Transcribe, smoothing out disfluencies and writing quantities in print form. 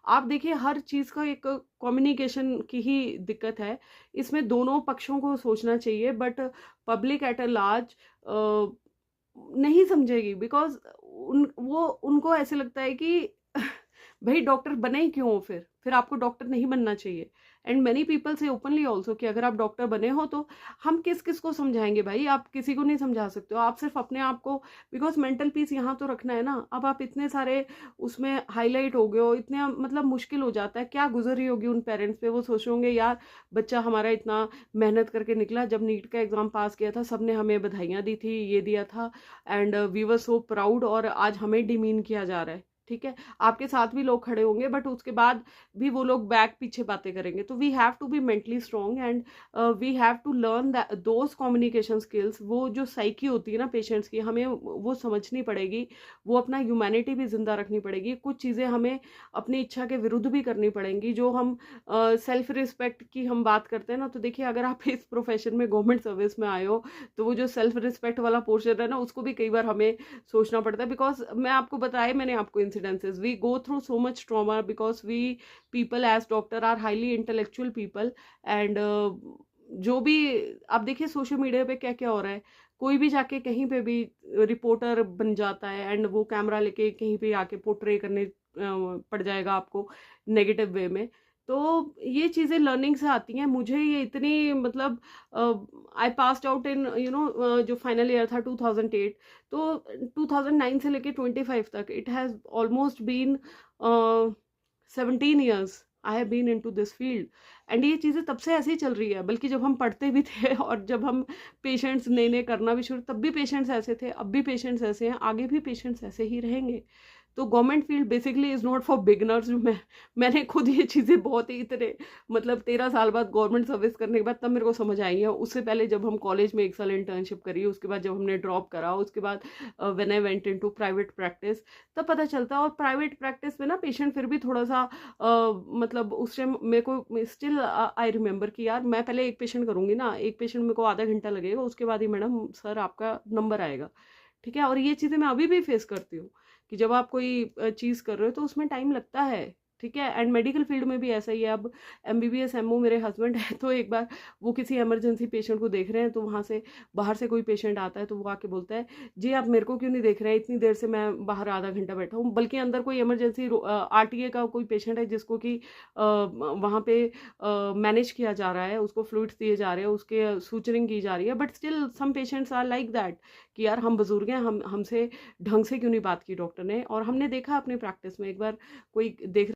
आप देखिए हर चीज़ का एक कम्युनिकेशन की ही दिक्कत है, इसमें दोनों पक्षों को सोचना चाहिए, but public at a large नहीं समझेगी, बिकॉज़ उनको ऐसे लगता है कि भई डॉक्टर बने ही क्यों हो फिर आपको डॉक्टर नहीं बनना चाहिए। एंड मेनी पीपल से ओपनली आल्सो कि अगर आप डॉक्टर बने हो तो हम किस-किस को समझाएँगे भाई, आप किसी को नहीं समझा सकते हो। आप सिर्फ़ अपने आप को, बिकॉज़ मेंटल पीस यहाँ तो रखना है ना। अब आप इतने सारे उसमें हाइलाइट हो गए हो, इतने मतलब मुश्किल हो जाता है, क्या गुज़र रही होगी उन पेरेंट्स पे, वो सोच रहे होंगे यार बच्चा हमारा इतना मेहनत करके निकला, जब नीट का एग्ज़ाम पास किया था सबने हमें बधाइयाँ दी थी, ये दिया था and we were so proud, और आज हमें डिमीन किया जा रहा है। ठीक है, आपके साथ भी लोग खड़े होंगे बट उसके बाद भी वो लोग बैक पीछे बातें करेंगे। तो we have to be mentally strong and we have to learn those communication skills. वो जो साइकी होती है ना पेशेंट्स की, हमें वो समझनी पड़ेगी, वो अपना ह्यूमैनिटी भी जिंदा रखनी पड़ेगी। कुछ चीज़ें हमें अपनी इच्छा के विरुद्ध भी करनी पड़ेंगी। जो हम सेल्फ रिस्पेक्ट की हम बात करते हैं ना, तो देखिए अगर आप इस प्रोफेशन में गवर्नमेंट सर्विस में आए हो तो वो जो सेल्फ रिस्पेक्ट वाला पोर्शन है ना, उसको भी कई बार हमें सोचना पड़ता है। बिकॉज मैं आपको बताया, मैंने आपको incidences, we go through so much trauma because we people as doctor are highly intellectual people and जो भी आप देखिए सोशल मीडिया पे क्या क्या हो रहा है, कोई भी जाके कहीं पे भी रिपोर्टर बन जाता है एंड वो कैमरा लेके कहीं पे आके पोर्ट्रे करने पड़ जाएगा आपको नेगेटिव वे में। तो ये चीज़ें लर्निंग से आती हैं। मुझे ये इतनी मतलब आई पास्ड आउट इन जो फाइनल ईयर था 2008, तो 2009 से लेके 25 तक it has almost been 17 years I have been into this field. And ये चीज़ें तब से ऐसे ही चल रही है, बल्कि जब हम पढ़ते भी थे और जब हम पेशेंट्स नए नए करना भी शुरू, तब भी पेशेंट्स ऐसे थे, अब भी पेशेंट्स ऐसे हैं, आगे भी पेशेंट्स ऐसे ही रहेंगे। तो government field basically is not for beginners. जो मैंने खुद ये चीज़ें बहुत ही इतने मतलब 13 साल बाद गवर्नमेंट सर्विस करने के बाद तब मेरे को समझ आई है। उससे पहले जब हम कॉलेज में 1 साल इंटर्नशिप करी, उसके बाद जब हमने ड्रॉप करा, उसके बाद when I went into private practice, तब पता चलता है। और प्राइवेट प्रैक्टिस में ना पेशेंट फिर भी थोड़ा सा मतलब उस टाइम मेरे को स्टिल आई रिमेंबर कि यार मैं पहले एक पेशेंट करूँगी ना, एक पेशेंट मेरे को आधा घंटा लगेगा, उसके बाद ही मैडम सर आपका नंबर आएगा। ठीक है, और ये चीज़ें मैं अभी भी फेस करती हूँ कि जब आप कोई चीज़ कर रहे हो तो उसमें टाइम लगता है। ठीक है, एंड मेडिकल फील्ड में भी ऐसा ही है। अब एमबीबीएस एमओ मेरे हस्बैंड है, तो एक बार वो किसी इमरजेंसी पेशेंट को देख रहे हैं, तो वहाँ से बाहर से कोई पेशेंट आता है, तो वो आके बोलता है जी आप मेरे को क्यों नहीं देख रहे हैं, इतनी देर से मैं बाहर आधा घंटा बैठा हूँ। बल्कि अंदर कोई इमरजेंसी आरटीए का कोई पेशेंट है जिसको कि वहाँ पे मैनेज किया जा रहा है, उसको फ्लूइड्स दिए जा रहे हैं, उसके सूचरिंग की जा रही है, but still some patients are like that कि यार हम बुजुर्ग हैं, हमसे ढंग से क्यों नहीं बात की डॉक्टर ने। और हमने देखा अपने प्रैक्टिस में, एक बार कोई देख